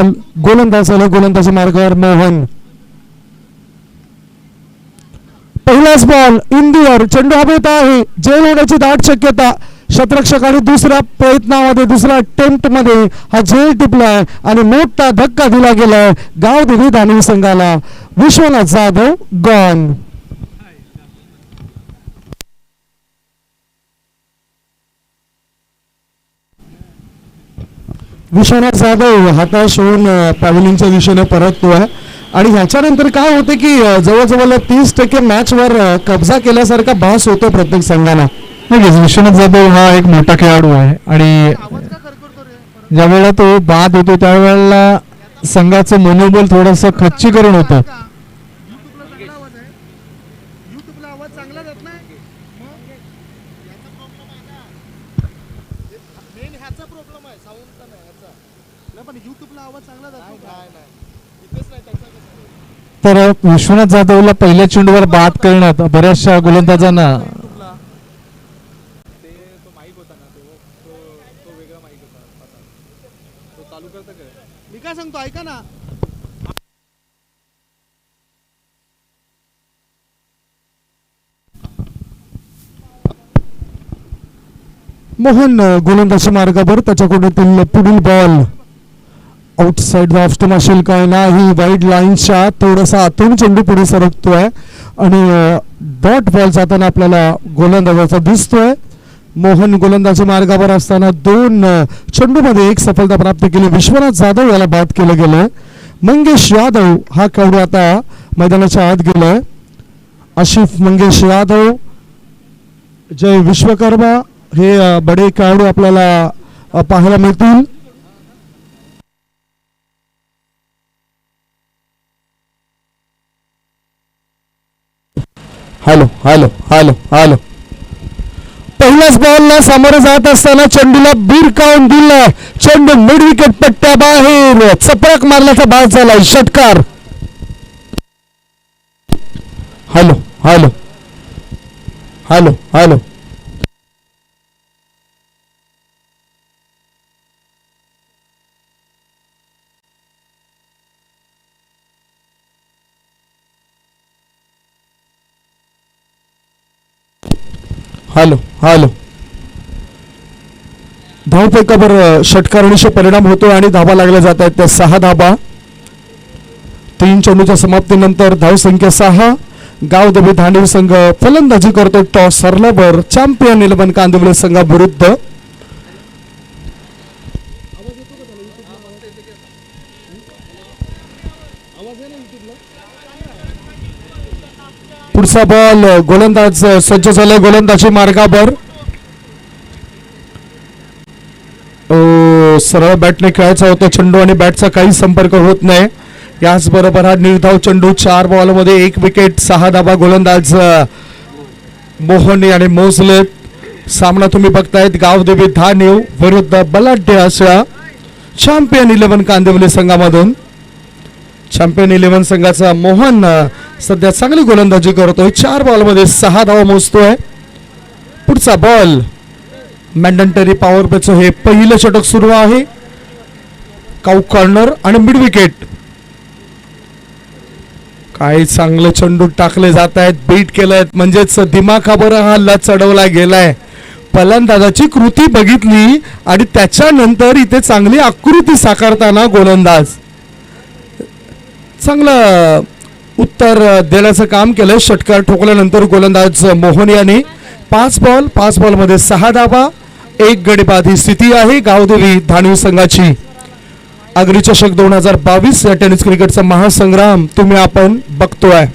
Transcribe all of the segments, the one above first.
Ball गोलंदाजी मार्गावर मोहन. पहिलाच बॉल इंदूर. चेंडू हवेत आहे. जेल होण्याची दाट शक्यता. शतरक्षकाने दुसऱ्या प्रयत्नामध्ये दुसऱ्या अटेम्प्ट मध्ये हा झेल टिपलाय आणि मोठा धक्का दिला गेलाय गावदेवी दानवी संघाला. विश्वनाथ जाधव गॉन. विश्वनाथ जाधव हाताश होऊन पॅव्हलियनच्या दिशेने परततोय आणि ह्याच्यानंतर काय होते की जवळजवळ 30% मॅचवर कब्जा केल्यासारखा भास होतो प्रत्येक संघाला. विश्वनाथ जाधव हा एक मोठा खेळाडू आहे आणि ज्यावेळेला तो बाद होतो त्यावेळेला संघाचं मनोबल थोडंसं खच्चीकरण होतं. तर विश्वनाथ जाधवला पहिल्या चेंडूवर बाद करण्यात बऱ्याचशा गोलंदाजांना मी काय सांगतो ऐका ना. मोहन गोलंदाजी मार्गावर. त्याच्याकडून पुढील ball outside the off stump असेल काय नाही. वाईड लाईनच्या थोडासा आतून चेंडू पुढे सरकतोय आणि डॉट बॉल जाताना आपल्याला गोलंदाजाचा दिसतोय. मोहन गोलंदाजी मार्गावर असताना 2 चेंडूमध्ये 1 सफलता प्राप्त केली. विश्वनाथ जाधव याला बाद केलं गेलं. मंगेश यादव हा खेळाडू आता मैदानाच्या आत गेलाय. आशिफ मंगेश यादव, जय विश्वकर्मा हे बडे खेळाडू आपल्याला पाहायला मिळतील. Hello hello hello hello. पहिल्याच बॉलला सामोरं जात असताना चेंडूला बिरकावून दिला. चेंडू मिड विकेट पट्ट्या बाहेर चपराक मारल्याचा बाद झालाय. षटकार. Hello hello hello hello. Hello hello. धावफेकावर षटकारणीशी परिणाम होतो आणि धाबा लागल्या जात आहेत. त्या 6 धाबा. 3 चेंडूच्या समाप्तीनंतर धावसंख्या 6. गावदेवी धांडवी संघ फलंदाजी करतो. टॉस हरल्यावर चॅम्पियन 11 कांदिवली संघाविरुद्ध. पुढचा बॉल गोलंदाज सज्ज झाले गोलंदाजी मार्गावर. सरळ बॅटने खेळायचा होता चेंडू आणि बॅटचा काही संपर्क होत नाही. याचबरोबर हा निर्धाव चेंडू 4 बॉलमध्ये 1 विकेट 6 धाबा गोलंदाज मोहन याने मोजलेत. सामना तुम्ही बघतायत गावदेवी धानिव विरुद्ध बलाढ्य अशा चॅम्पियन 11 कांदिवली संघामधून. चॅम्पियन 11 संघाचा मोहन सध्या चांगली गोलंदाजी करतोय. 4 बॉलमध्ये 6 धावा मोजतोय. पुढचा बॉल मॅन्डेटरी पॉवर प्लेचं हे पहिलं षटक सुरू आहे. काऊ कॉर्नर आणि मिड विकेट. काही चांगले चेंडू टाकले जात आहेत. बीट केलेत म्हणजेच दिमाखावर हा हल्ला चढवला गेलाय. फलंदाजाची कृती बघितली आणि त्याच्यानंतर इथे चांगली आकृती साकारताना गोलंदाज चांगलं उत्तर देण्याचं काम केलं. षटकार ठोकल्यानंतर गोलंदाज मोहन याने 5 बॉलमध्ये 6 धाबा 1 गडी बाद ही स्थिती आहे गावदेवी धानवी संघाची. अग्री चषक 2022 या टेनिस क्रिकेटचा महासंग्राम तुम्ही आपण बघतोय.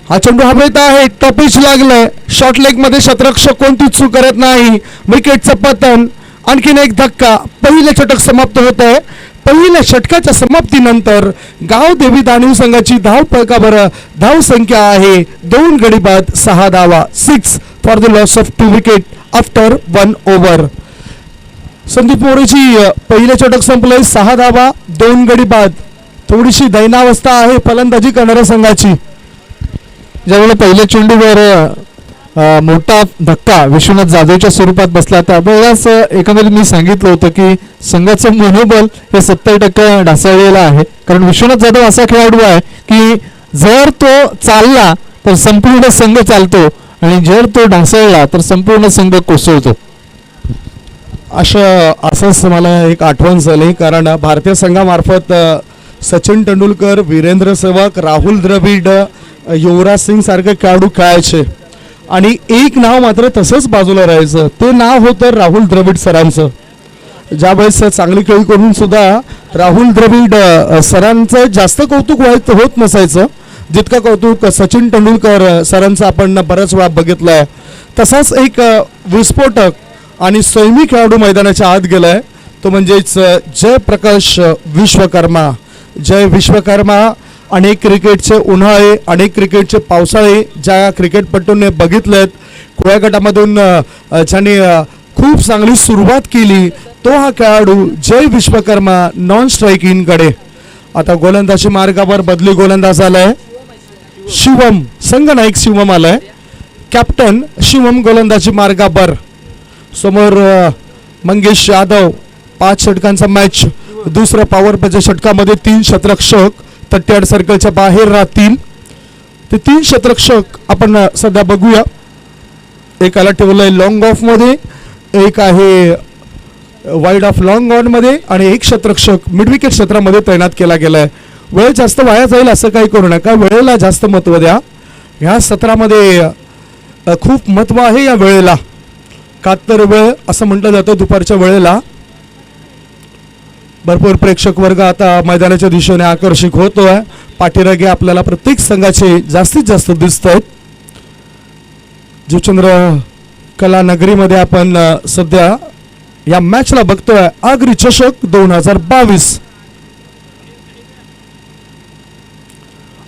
हा चेंडू हवेत आहे. टपिच लागलाय. शॉर्ट लेग मध्ये शतरक्षक कोणतीच चूक करत नाही. विकेटचं पतन. आणखीन एक धक्का. पहिले षटक समाप्त होत आहे. पहिल्या षटकाच्या समाप्तीनंतर गावदेवी दानवी संघाची धाव संख्या आहे 2 गडी बाद 6 धावा. 6 for the loss of 2 wicket after 1 over. Sandeep मोरेची पहिले षटक संपलंय. 6 धावा 2 गडी बाद. थोडीशी दैनावस्था आहे फलंदाजी करणाऱ्या संघाची. ज्यावेळेला पहिल्या चेंडूवर मोठा धक्का विश्वनाथ जाधवच्या स्वरूपात बसला. त्यावेळेस एकंदरीत मी सांगितलं होतं की संघाचं मनोबल हे 70% ढासळलेलं आहे. कारण विश्वनाथ जाधव असा खेळाडू आहे की जर तो चालला तर संपूर्ण संघ चालतो आणि जर तो ढासळला तर संपूर्ण संघ कोसळतो. असंच मला एक आठवण झाली, कारण भारतीय संघामार्फत सचिन तेंडुलकर, वीरेंद्र सहवाग, राहुल द्रविड, युवराज सिंग सारखे खेळाडू खेळायचे आणि एक नाव मात्र तसंच बाजूला राहायचं. ते नाव होतं राहुल द्रविड सरांचं. ज्यावेळेस चांगली खेळी करून सुद्धा राहुल द्रविड सरांचं जास्त कौतुक होत नसायचं जितकं कौतुक सचिन तेंडुलकर सरांचं आपण बऱ्याच वेळा बघितलं आहे. तसाच एक विस्फोटक आणि संयमी खेळाडू मैदानाच्या आत गेलाय, तो म्हणजेच जयप्रकाश विश्वकर्मा. जय विश्वकर्मा अनेक क्रिकेटचे उन्हाळे, अनेक क्रिकेटचे पावसाळे ज्या क्रिकेटपटूंनी बघितलेत, खुल्या गटामधून ज्यांनी खूप चांगली सुरुवात केली, तो हा खेळाडू जय विश्वकर्मा नॉन स्ट्रायकिंगकडे. आता गोलंदाजी मार्गावर बदली गोलंदाज आलाय शिवम, संघनायक शिवम आलाय. कॅप्टन शिवम गोलंदाजी मार्गावर. समोर मंगेश यादव. 5 षटकांचा मॅच. दुसऱ्या पॉवर प्लेच्या षटकामध्ये 3 शतरक्षक 38 सर्कलच्या बाहेर राहतील. ते 3 शतरक्षक आपण सध्या बघूया. एकाला ठेवलंय लॉंग ऑफ मध्ये, एक आहे वाईड ऑफ लॉंग ऑन मध्ये आणि एक शतरक्षक मिड विकेट क्षेत्रामध्ये तैनात केला गेलाय. वेळ जास्त वाया जाईल असं काही करू नका, वेळेला जास्त महत्त्व द्या. ह्या सत्रामध्ये खूप महत्त्व आहे या वेळेला. कातर वेळ असं म्हटलं जातं दुपारच्या वेळेला. भरपूर प्रेक्षक वर्ग आता मैदानाच्या दिशेने आकर्षित होतोय. पाठीरागे आपल्याला प्रत्येक संघाचे जास्तीत जास्त दिसत आहेत. जुचंद्र कला नगरीमध्ये आपण सध्या या मॅचला बघतोय. आगरी चषक 2022.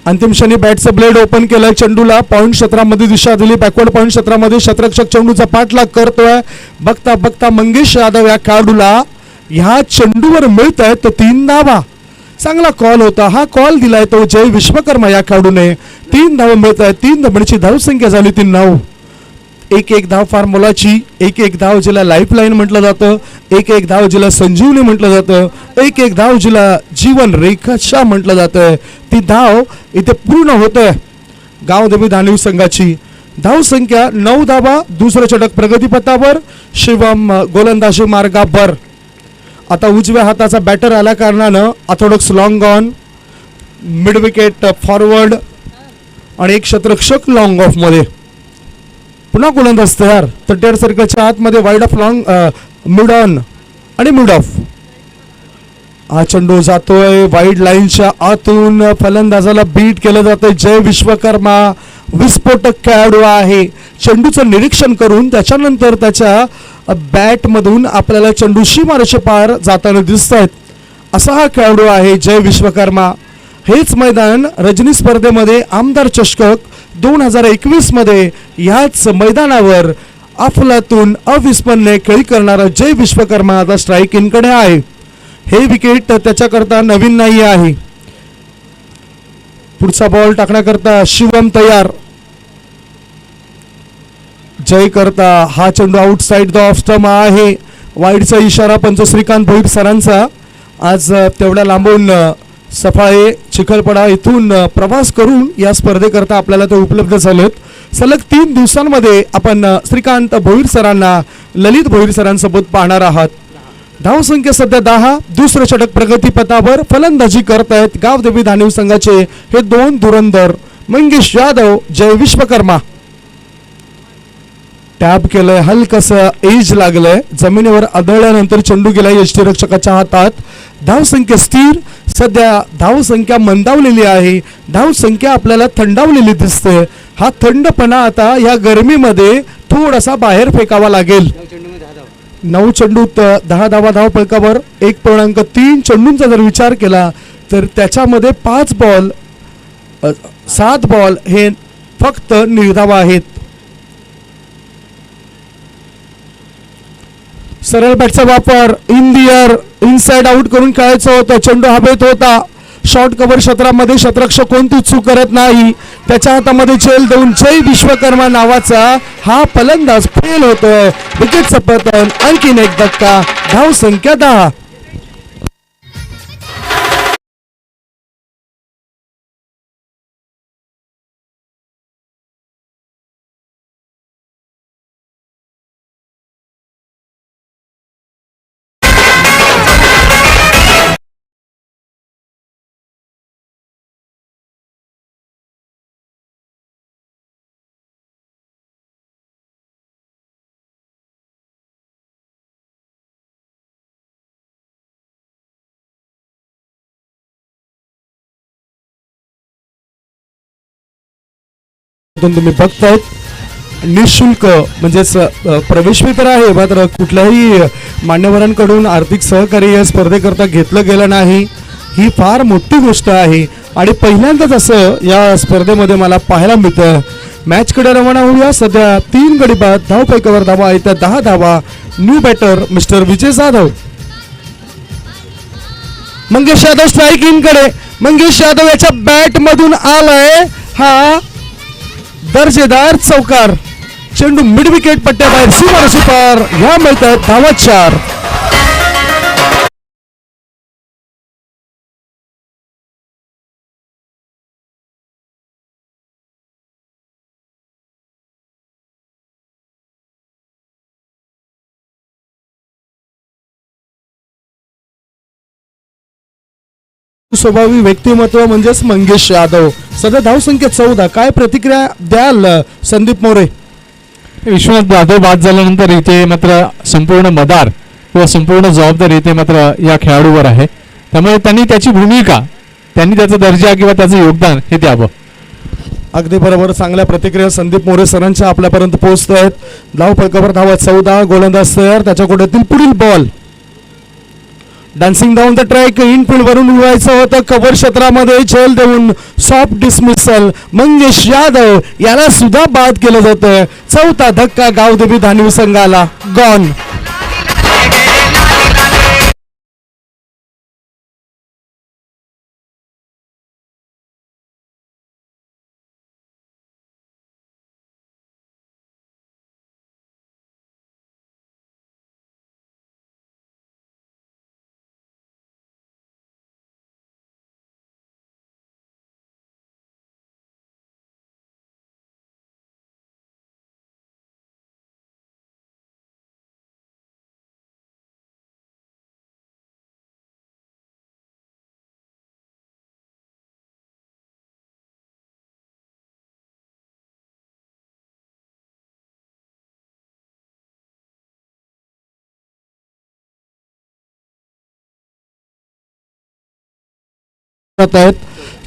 अंतिम क्षणी बॅटचं ब्लेड ओपन केलंय. चेंडूला पॉइंट क्षेत्रामध्ये दिशा दिली. बॅकवर्ड पॉइंट क्षेत्रामध्ये शतरक्षक चेंडूचा पाठलाग करतोय. बघता बघता मंगेश यादव या खेळाडूला ह्या चेंडूवर मिळत आहे तर 3 धावा. चांगला कॉल होता. हा कॉल दिलाय तो जय विश्वकर्मा या खेळाडूने. 3 धावा मिळत आहे. 3 धावांची धावसंख्या झाली 9. एक धाव फार मोलाची. एक धाव जिला लाईफलाईन म्हटलं जातं. एक धाव जिला संजीवनी म्हटलं जातं. एक धाव जिला जीवन रेखाशा म्हटलं जातं. ती धाव इथे पूर्ण होतंय गावदेवी धानवी संघाची. धाव संख्या 9 धावा. दुसरं षटक प्रगतीपथावर. शिवम गोलंदाजी मार्गावर. आता उजव्या हाताचा बॅटर आल्या कारणानं Orthodox long on, mid wicket forward आणि एक शतरक्षक लॉंग ऑफ मध्ये. पुन्हा गोलंदाज तयार. 38 सर्कलच्या आतमध्ये wide of long, mid on आणि मिड ऑफ. हा चेंडू जातोय वाईड लाईनच्या आतून. फलंदाजाला बीट केलं जातंय. जय विश्वकर्मा विस्फोटक खेळाडू आहे. चेंडूचं निरीक्षण करून त्याच्यानंतर त्याच्या बॅटमधून आपल्याला चेंडू सीमारेषे पार जाताना दिसत आहेत. असा हा खेळाडू आहे जय विश्वकर्मा. हेच मैदान रजनी स्पर्धेमध्ये आमदार चषक 2021 मध्ये ह्याच मैदानावर अफलातून अविस्मरणीय खेळी करणारा जय विश्वकर्मा आता स्ट्रायकिंगकडे आहे. हे विकेट त्याच्याकरता नवीन नाही आहे. पुढचा बॉल टाकण्याकरता शिवम तयार. जय करता हा चेंडू आउटसाइड द ऑफ स्टंप आहे. वाईडचा इशारा पंच श्रीकांत भोईर सरांचा. आज तेवढ्या लांबून सफाळे चिखलपडा इथून प्रवास करून या स्पर्धेकरता आपल्याला ते उपलब्ध झालेत. सलग 3 दिवसांमध्ये आपण श्रीकांत भोईर सरांना, ललित भोईर सरांसोबत पाहणार आहात. धावसंख्या सध्या 10. दुसरं षटक प्रगतीपथावर. फलंदाजी करतायत गावदेवी धानवी संघाचे हे 2 धुरंधर मंगेश यादव, जय विश्वकर्मा. टॅप केलंय. हलकसं एज लागलंय. जमिनीवर आदळल्यानंतर चेंडू गेलाय यष्टीरक्षकाच्या हातात. धावसंख्या स्थिर. सध्या धावसंख्या मंदावलेली आहे. धावसंख्या आपल्याला थंडावलेली दिसते. हा थंडपणा आता या गरमीमध्ये थोडासा बाहेर फेकावा लागेल. 9 चेंडूत 10 धावा धाव फलकावर. 1.3 चेंडूंचा जर विचार केला तर त्याच्यामध्ये 5 बॉल 7 बॉल हे फक्त निर्धावा आहेत. सरळ बॅटचा वापर. In the air, inside out करून खेळायचं होतं. चेंडू हवेत होता. शॉर्ट कव्हर क्षेत्रामध्ये शतरक्षक कोणती चूक करत नाही. त्याच्या हातामध्ये चेल देऊन जय विश्वकर्मा नावाचा हा फलंदाज फेल होतोय. विकेटचं पतन, आणखीन एक धक्का, धाव संख्या 10. तुम्ही बघतायत निशुल्क म्हणजेच प्रवेश फी तर आहे, मात्र कुठल्याही मान्यवरांकडून आर्थिक सहकार्य या स्पर्धेकरता घेतलं गेलं नाही. ही फार मोठी गोष्ट आहे आणि पहिल्यांदाच असं या स्पर्धेमध्ये मला पाहायला मिळतं. मॅचकडे रवाना होऊया. सध्या 3 गडी बाद, धावफलकावर धावा आहे त्या 10 धावा. New batter mister Vijay Jadhav. Mangesh Yadav strike इन कडे. मंगेश यादव याच्या बॅट मधून आलाय हा दर्जेदार चौकार. चेंडू मिड विकेट पट्ट्याबाहेर. सुपर सुपर ह्या मिळतात धावा 4. स्वभावी व्यक्तिमत्व म्हणजेच मंगेश यादव. सध्या धाव संख्या 14. काय प्रतिक्रिया द्याल संदीप मोरे? विश्वनाथ जाधव बाद झाल्यानंतर इथे मात्र संपूर्ण मदार किंवा संपूर्ण जबाबदारी इथे मात्र या खेळाडूवर आहे. त्यामुळे त्यांनी त्याची भूमिका, त्यांनी त्याचा दर्जा किंवा त्याचं योगदान हे द्यावं. अगदी बरोबर. चांगल्या प्रतिक्रिया संदीप मोरे सरांच्या आपल्यापर्यंत पोहोचत आहेत. धाव फलकावर धावा 14. गोलंदाज तयार. त्याच्या कोट्यातील पुढील ball. Dancing down the track. Enfield वरून उडवायचं होतं. कव्हर क्षेत्रामध्ये झेल देऊन सॉफ्ट डिसमिसल. मंगेश यादव याला सुद्धा बाद केलं जातं. 4था धक्का गावदेवी धानिव संघाला. गॉन. आहेत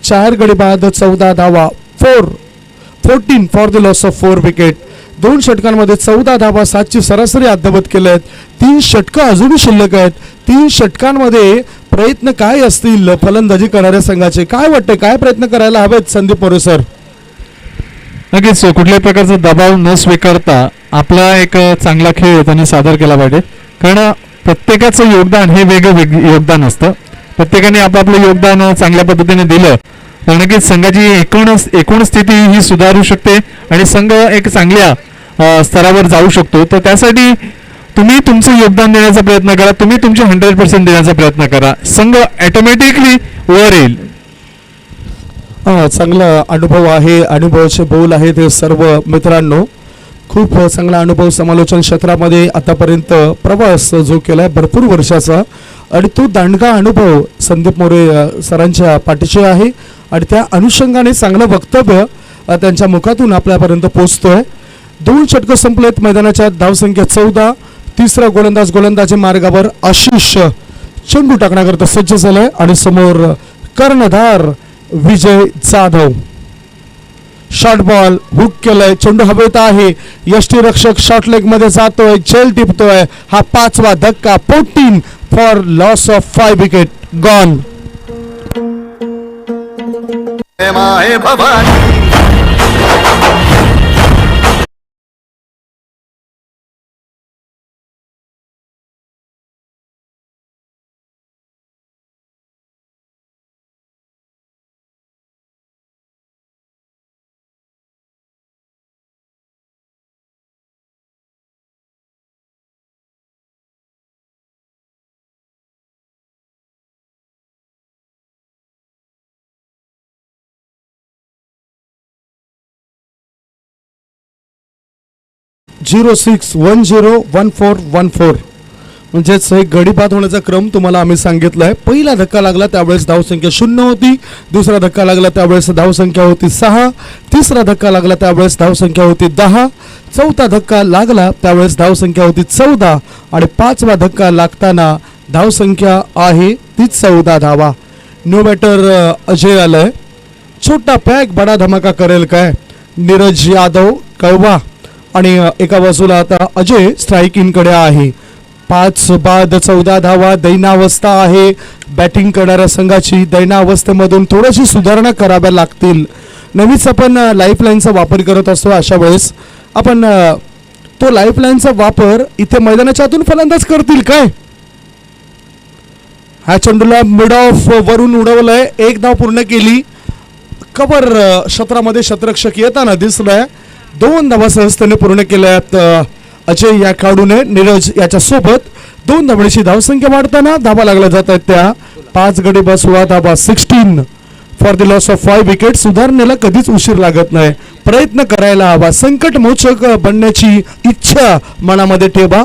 4 गडी बाद, 14 धावा. 14 for the loss of 4 wicket. 2 षटकांमध्ये 14 धावा, 7ची सरासरी अद्यावत केल्या आहेत. 3 षटकं अजूनही शिल्लक आहेत. 3 षटकांमध्ये प्रयत्न काय असतील फलंदाजी करणाऱ्या संघाचे? काय वाटतं, काय प्रयत्न करायला हवेत संदीप मोरे सर? नक्कीच कुठल्याही प्रकारचा दबाव न स्वीकारता आपला एक चांगला खेळ त्यांनी सादर केला पाहिजे. कारण प्रत्येकाचं योगदान हे वेगळं योगदान असतं. प्रत्येकाने आपापलं योगदान चांगल्या पद्धतीने दिलं तर नक्कीच संघाची एकूण स्थिती ही सुधारू शकते आणि संघ एक चांगल्या स्तरावर जाऊ शकतो. तर त्यासाठी तुम्ही तुमचं योगदान देण्याचा प्रयत्न करा. तुम्ही तुमचे 100% देण्याचा प्रयत्न करा. संघ ऑटोमॅटिकली वर येईल. चांगला अनुभव आहे. अनुभवाचे बोल आहेत हे सर्व मित्रांनो. खूप चांगला अनुभव समालोचन क्षेत्रामध्ये आतापर्यंत प्रवास जो केलाय भरपूर वर्षाचा आणि तो दांडगा अनुभव संदीप मोरे सरांच्या पाठीशी आहे आणि त्या अनुषंगाने चांगलं वक्तव्य त्यांच्या मुखातून आपल्यापर्यंत पोहोचतोय. 2 षटकं संपलेत. मैदानाच्या धावसंख्या 14. तिसरा गोलंदाजी मार्गावर. आशिष चेंडू टाकण्याकरता सज्ज झालाय आणि समोर कर्णधार Vijay Jadhav. Short ball hook केलाय. चेंडू हवेत आहे. यष्टीरक्षक शॉर्ट लेग मध्ये जातोय. झेल टिपतोय. हा 5वा धक्का. 14 for loss of 5 wicket. Gone. 06101414 म्हणजेच एक गडीपात होण्याचा क्रम तुम्हाला आम्ही सांगितला आहे. पहिला धक्का लागला त्यावेळेस धावसंख्या 0 होती, दुसरा धक्का लागला त्यावेळेस धावसंख्या होती 6, तिसरा धक्का लागला त्यावेळेस धावसंख्या होती 10, चौथा धक्का लागला त्यावेळेस धावसंख्या होती 14 आणि पाचवा धक्का लागताना धावसंख्या आहे ती 14 धावा. नो बॅटर अजय आलाय. छोटा पॅक बडा धमाका करेल काय? नीरज यादव कळवा आणि एका बाजूला आता अजय स्ट्राईक इन कडे आहे. 5 बाद 14 धावा. दैनावस्था आहे बॅटिंग करणाऱ्या संघाची. दैनावस्थेमधून थोडीशी सुधारणा कराव्या लागतील. नेहमीच आपण लाईफलाईनचा वापर करत असतो. अशा वेळेस आपण तो लाईफलाईनचा वापर इथे मैदानाच्या आतून फलंदाज करतील काय? ह्या चेंडूला मिड ऑफ वरून उडवलंय. एक धाव पूर्ण केली. कव्हर क्षेत्रामध्ये शतरक्षक येताना दिसलाय. 2 धावा सहजतेने पूर्ण केल्यात अजय या खेळाडूने. नीरज याच्या सोबत 2 धावांची धावसंख्या वाढताना धावा लागल्या जात आहेत त्या 5 गडी बस 16 धावा. 16 for the loss of 5 wicket. सुधारणेला कधीच उशीर लागत नाही. प्रयत्न करायला हवा. संकट मोचक बनण्याची इच्छा मनामध्ये ठेवा.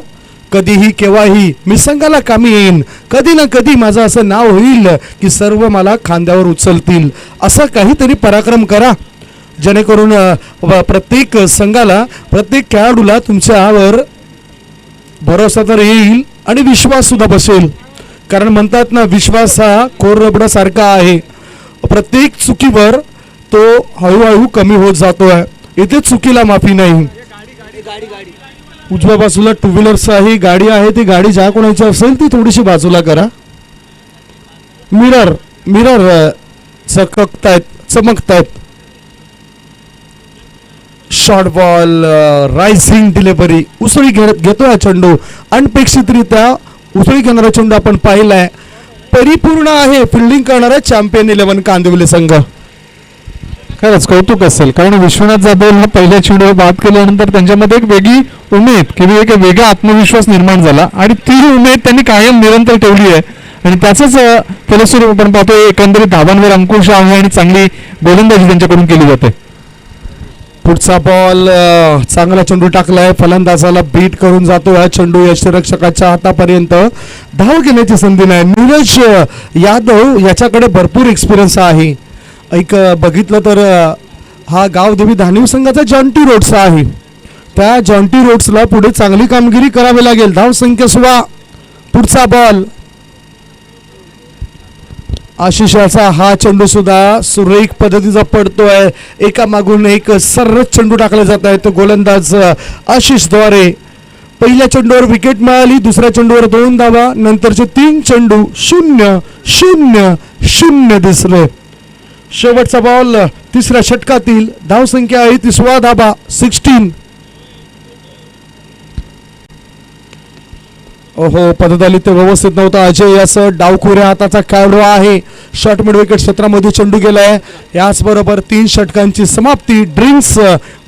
कधीही केव्हाही मी संघाला कामी येईन. कधी ना कधी माझं असं नाव होईल की सर्व मला खांद्यावर उचलतील. असा काहीतरी पराक्रम करा जेणेकरून प्रत्येक संघाला प्रत्येक खेळाडूला तुमच्यावर भरोसा तर येईल आणि विश्वास सुद्धा बसेल. कारण म्हणतात ना विश्वास हा कोररबडासारखा आहे. प्रत्येक चुकीवर तो हळूहळू कमी होत जातोय. इथे चुकीला माफी नाही. उजव्या बाजूला 2 व्हीलरची गाडी आहे. ती गाडी ज्या कोणाची असेल ती थोडीशी बाजूला करा. मिरर चमकतायत. Short ball rising delivery. उसळी घेतो हा चेंडू. अनपेक्षितरित्या उसळी घेणारा चेंडू आपण पाहिलाय. परिपूर्ण आहे फिल्डिंग करणारा चॅम्पियन 11 कांदिवली संघ. खरंच कौतुक असेल. कारण विश्वनाथ जाधव हा पहिल्या चेंडूवर बाद केल्यानंतर त्यांच्यामध्ये एक वेगळी उमेद किंवा एक वेगळा आत्मविश्वास निर्माण झाला आणि ती उमेद त्यांनी कायम निरंतर ठेवली आहे आणि त्याचंच फलस्वरूप आपण पाहतोय एकंदरीत धावांवर अंकुश आहे आणि चांगली गोलंदाजी त्यांच्याकडून केली जाते. पुढचा बॉल चांगला चेंडू टाकलाय. फलंदाजाला बीट करून जातो हा चेंडू. यष्टिरक्षकाच्या हातापर्यंत धाव घेण्याची संधी नाही. नीरज यादव याच्याकडे भरपूर एक्सपिरियन्स आहे. एक बघितलं तर हा गावदेवी धानिव संघाचा जॉन्टी रोड्स आहे. त्या जॉन्टी रोड्सला पुढे चांगली कामगिरी करावी लागेल. धाव संख्या 16. पुढचा बॉल आशिषाचा हा चेंडू सुद्धा सुरेख पद्धतीचा पडतोय. एका मागून एक सर्रच चेंडू टाकले जात आहेत गोलंदाज आशिष द्वारे. पहिल्या चेंडूवर विकेट मिळाली. दुसऱ्या चेंडूवर 2 धावा. नंतरचे 3 चेंडू 0-0-0 दिसले. शेवटचा बॉल तिसऱ्या षटकातील. धावसंख्या आहे ती 16 धावा. 16. ओहो पद्धत आली ते व्यवस्थित नव्हता. अजय याचं डावखुऱ्या हाताचा खेळाडू आहे. शॉर्ट मिड विकेट क्षेत्रामध्ये चेंडू गेलाय. याचबरोबर 3 षटकांची समाप्ती. ड्रिंक्स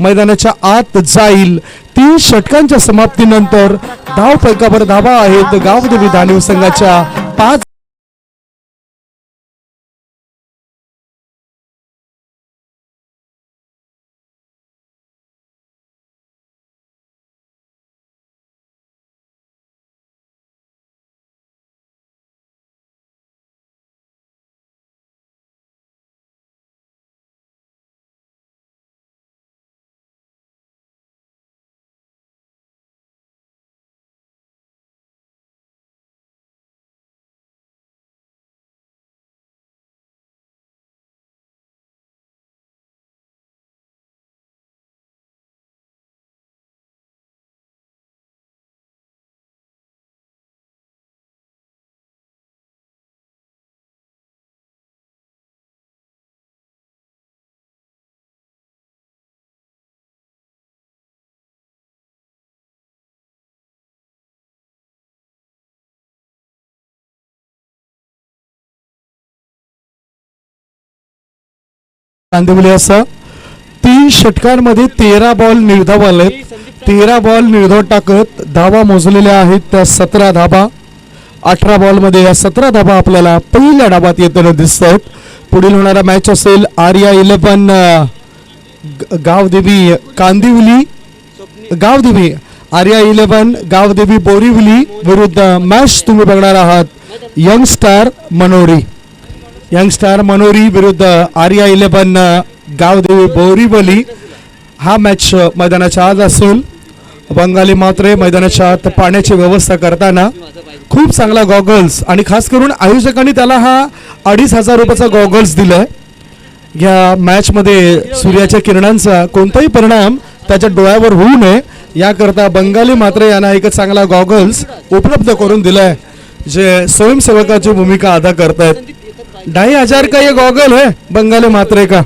मैदानाच्या आत जाईल. 3 षटकांच्या समाप्तीनंतर धाव फलकावर धावा आहेत गावदेवी धानिव संघाच्या 5. कांदिवली असं 3 षटकांमध्ये 13 बॉल निर्धाव आलेत. 13 बॉल निर्धाव टाकत धावा मोजलेल्या आहेत त्या 17 धावा. 18 बॉलमध्ये या 17 धावा आपल्याला पहिल्या डावात येताना दिसत आहेत. पुढील होणारा मॅच असेल आर्या 11 गावदेवी कांदिवली गावदेवी आर्या 11 गावदेवी बोरिवली विरुद्ध मॅच तुम्ही बघणार आहात. यंगस्टार मनोरी विरुद्ध आर्या 11 गावदेवी बोरिवली. हा मॅच मैदानाच्या आज असेल. बंगाली मात्रे मैदानाच्या आत पाण्याची व्यवस्था करताना खूप चांगला गॉगल्स आणि खास करून आयोजकांनी त्याला हा 2,500 रुपयाचा गॉगल्स दिलाय. या मॅच मध्ये सूर्याच्या किरणांचा कोणताही परिणाम त्याच्या डोळ्यावर होऊ नये याकरता बंगाली मात्रे यांना एक चांगला गॉगल्स उपलब्ध करून दिलाय, जे स्वयंसेवकाची भूमिका अदा करतायत. 2,500 का ये गॉगल है बंगाली मात्रे का.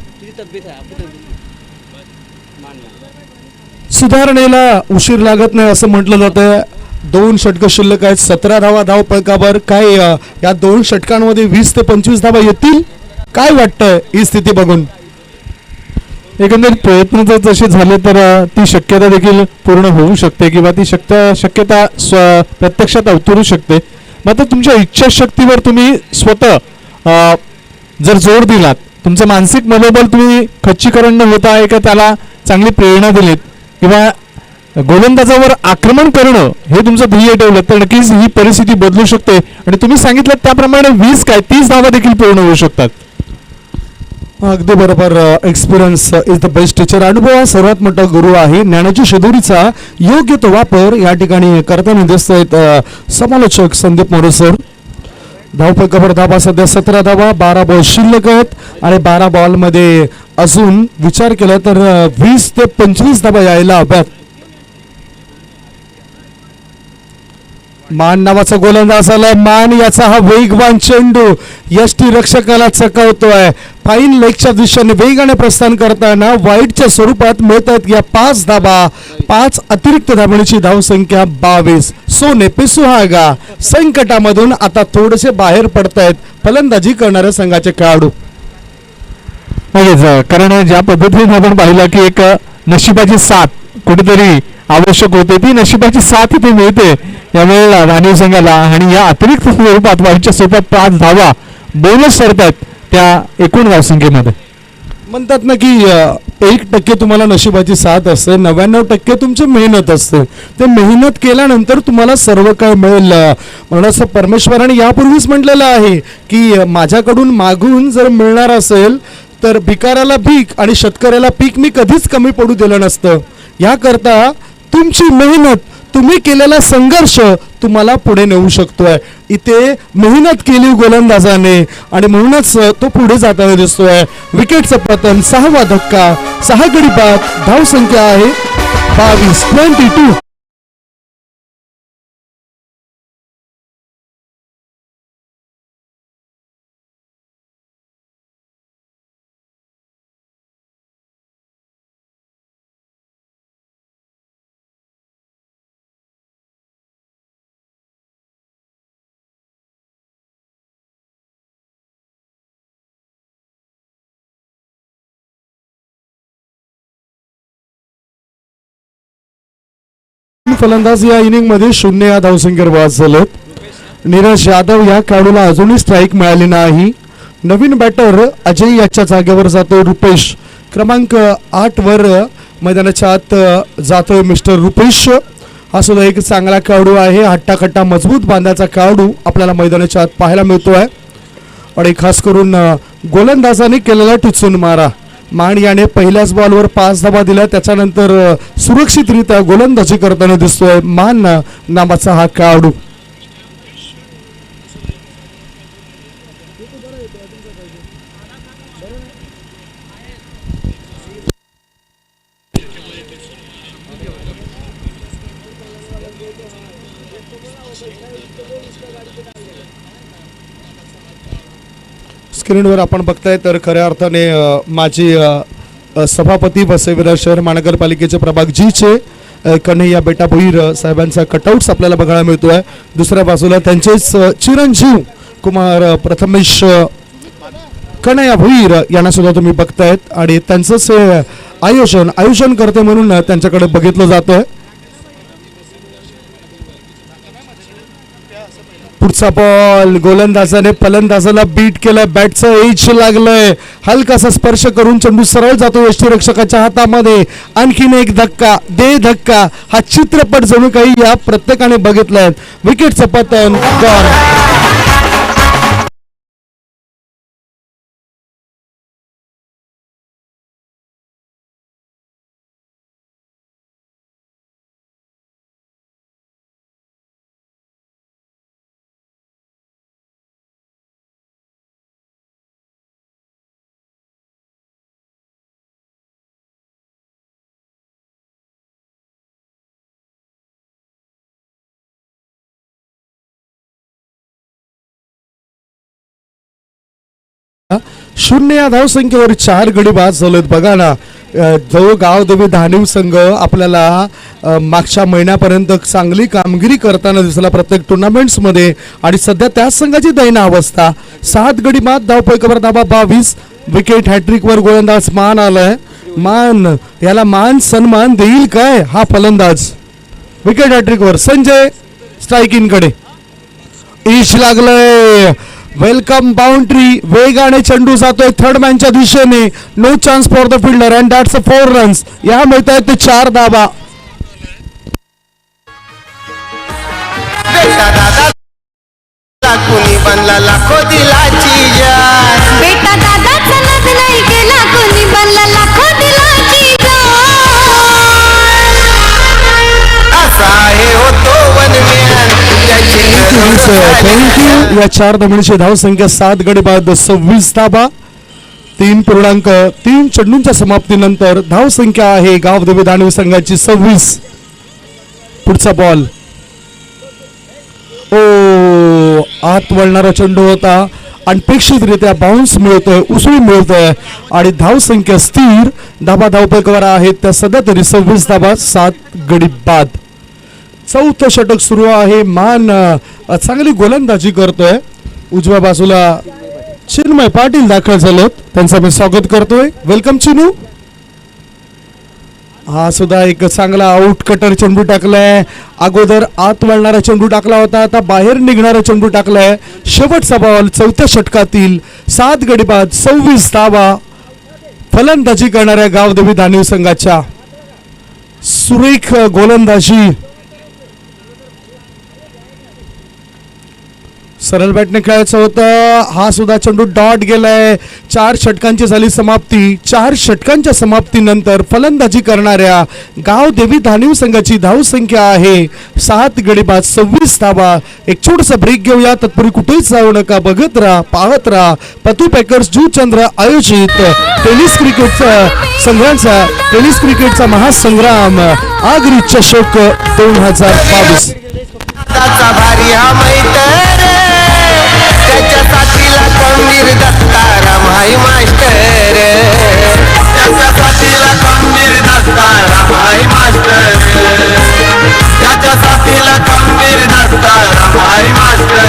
सुधारणेला उशीर लागत नाही असं म्हटलं जातं. 2 षटकं शिल्लक आहेत. 17 धावा धाव फलकावर. काय या 2 षटकांमध्ये 20 ते 25 धावा येतील काय वाटतंय ही स्थिती बघून. एकंदरीत प्रयत्न जर तसे झाले तर ती शक्यता देखील पूर्ण होऊ शकते किंवा ती शक्यता प्रत्यक्षात अवतरू शकते. मात्र तुमच्या इच्छाशक्तीवर तुम्ही स्वतः जर जोर दिलात, तुमचं मानसिक मनोबल तुम्ही खच्चीकरण न होता आहे का त्याला चांगली प्रेरणा दिलीत किंवा गोलंदाजावर आक्रमण करणं हे तुमचं ध्येय ठेवलं तर नक्कीच ही परिस्थिती बदलू शकते आणि तुम्ही सांगितलं त्याप्रमाणे 20 काय 30 धावा देखील पूर्ण होऊ शकतात. अगदी बरोबर. Experience is the best teacher. अनुभव हा सर्वात मोठा गुरु आहे. ज्ञानाची शिदोरीचा योग्य तो वापर या ठिकाणी करताना दिसत आहेत समालोचक संदीप मोरे सर. धावफलकावर धावा सध्या 17 धावा, 12 बॉल शिल्लक आहेत आणि 12 बॉलमध्ये अजून विचार केला तर 20 ते 25 धावा यायला हव्यात. मान नावाचा गोलंदाज आलाय. मान याचा हा वेगवान चेंडू यष्टी रक्षकाला चकवतोय. फाईन लेगच्या दिशेने वेगाने प्रस्थान करताना वाईटच्या स्वरूपात मिळतात या 5 धाबा. 5 अतिरिक्त धाबणीची धावसंख्या 22. सोने पे सुहागा. संकटामधून आता थोडेसे बाहेर पडतायत फलंदाजी करणाऱ्या संघाचे खेळाडू. कारण ज्या पद्धतीने आपण पाहिलं की एक नशिबाची साथ कुठेतरी आवश्यक होते, ती नशिबाची साथ इथे मिळते यावेळेला राणीव संघाला आणि या अतिरिक्त स्वरूपात वाईटच्या स्वरूपात 5 धावा बोनस ठरतात त्या एकूण धावसंख्येमध्ये. म्हणतात ना की 1% तुम्हाला नशिबाची साथ असते, 99% तुमची मेहनत असते. ते मेहनत केल्यानंतर तुम्हाला सर्व काय मिळेल. म्हणून असं परमेश्वराने यापूर्वीच म्हटलेलं आहे की माझ्याकडून मागून जर मिळणार असेल तर भिकाऱ्याला भीक आणि शेतकऱ्याला पीक मी कधीच कमी पडू दिलं नसतं. याकरता तुमची मेहनत, तुम्ही केलेला संघर्ष तुम्हाला पुढे नेऊ शकतोय. इथे मेहनत केली गोलंदाजाने आणि म्हणूनच तो पुढे जाताना दिसतोय. विकेटचं पतन, 6वा धक्का, 6 गडी बाद. धावसंख्या आहे 22. फलंदाज या इनिंग मध्ये 0 या धावसंख्येवर बाद झालेत. नीरज यादव या खेळाडूला अजूनही स्ट्राईक मिळाली नाही. नवीन बॅटर अजय याच्या जागेवर जातो रुपेश. क्रमांक 8 वर मैदानाच्या आत जातोय मिस्टर रुपेश. हा सुद्धा एक चांगला खेळाडू आहे. हट्टाखट्टा मजबूत बांधाचा खेळाडू आपल्याला मैदानाच्या आत पाहायला मिळतोय आणि खास करून गोलंदाजाने केलेला टिचून मारा. मान याने पहिल्याच बॉलवर 5 धावा दिल्या. त्याच्यानंतर सुरक्षितरित्या गोलंदाजी करताना दिसतोय मान नावाचा हा खेळाडू. स्क्रीनवर आपण बघताय तर खऱ्या अर्थाने माजी सभापती वसई शहर महानगरपालिकेचे प्रभाग जीचे कन्हैया बेटा भोईर साहेबांचा कटआउट्स आपल्याला बघायला मिळतोय. दुसऱ्या बाजूला त्यांचेच चिरंजीव कुमार प्रथमेश कन्हैया भोईर यांना सुद्धा तुम्ही बघतायत आणि त्यांचंच आयोजन करते म्हणून त्यांच्याकडे बघितलं जातंय. पुढचा बॉल गोलंदाजाने फलंदाजाला बीट केलंय, बॅटचं एज लागलंय, हलकासा स्पर्श करून चेंडू सरळ जातो यष्टीरक्षकाच्या हातामध्ये. आणखीन एक धक्का दे धक्का, हा चित्रपट जणू काही या प्रत्येकाने बघितलाय. विकेटचं पतन गॉन. शून्य या धावसंख्येवर 4 गडी बाद झालेत. बघा ना, जो गावदेवी धानिव संघ आपल्याला मागच्या महिन्यापर्यंत चांगली कामगिरी करताना दिसला प्रत्येक टुर्नामेंट्स मध्ये, आणि सध्या त्याच संघाची दैना अवस्था. 7 गडी बाद, धावपैकीवर धावा 22. विकेट हॅट्रिक वर गोलंदाज मान आलाय. मान याला मान सन्मान देईल काय हा फलंदाज. विकेट हॅट्रिक वर संजय स्ट्रायकिंग कडे, ईश लागलंय. वेलकम बाउंड्री, वेगाने चेंडू जातोय थर्ड मॅनच्या दिशेने. No chance for the fielder and that's a 4 runs. या मिळत आहेत ते 4 धावा. बेटा दादा कुणी बनला लाखो दिलाची जान, बेटा दादाचा नाद नाही केला, कोणी बनला लाखो दिलाची जान. असा आहे होतो वनम्यान त्याची थँक्यू. या 4 धावांची धावसंख्या 7 गडी बाद 26 धावा. 3.3 चेंडूंच्या समाप्तीनंतर धावसंख्या आहे गावदेवी दानवे संघाची 26. पुढचा बॉल ओ आत वळणारा चेंडू होता, अनपेक्षितरित्या बाउन्स मिळतोय, उसळी मिळतोय, आणि धावसंख्या स्थिर. धाबा धावपैकीवर आहेत त्या सध्या तरी 26 धाबा 7 गडी बाद. 4थं षटक सुरू आहे. मान चांगली गोलंदाजी करतोय. उजव्या बाजूला चिन्मय पाटील दाखल झालेत, त्यांचं मी स्वागत करतोय. वेलकम चिनू. हा सुद्धा एक चांगला आउट कटर चेंडू टाकलाय. अगोदर आत वळणारा चेंडू टाकला होता, आता बाहेर निघणारा चेंडू टाकलाय. शेवटचा बॉल 4थ्या षटकातील. 7 गडी बाद 26 धावा. फलंदाजी करणाऱ्या गावदेवी दानवे संघाच्या सुरेख गोलंदाजी. सरळ बॅटने खेळायचं होतं. हा सुद्धा चेंडू डॉट गेलाय. 4 षटकांची झाली समाप्ती. 4 षटकांच्या समाप्तीनंतर फलंदाजी करणाऱ्या गावदेवी धानिव संघाची धावसंख्या आहे 7 गडी बाद 26 धावा. एक छोटासा ब्रेक घेऊया, तत्पूर्वी कुठेच जाऊ नका, बघत राहा, पाहत राहा. पतू पॅकर्स जूचंद्र आयोजित टेनिस क्रिकेटचा महासंग्राम आगरी चषक 2022. दादाचा भारी हा मैत्र, त्याच्या साथीला खंबीर दत्ताराम हाय मास्टर, त्याच्या साथीला खंबीर दत्ताराम हाय मास्टर, त्याच्या साथीला खंबीर दत्ताराम हाय मास्टर.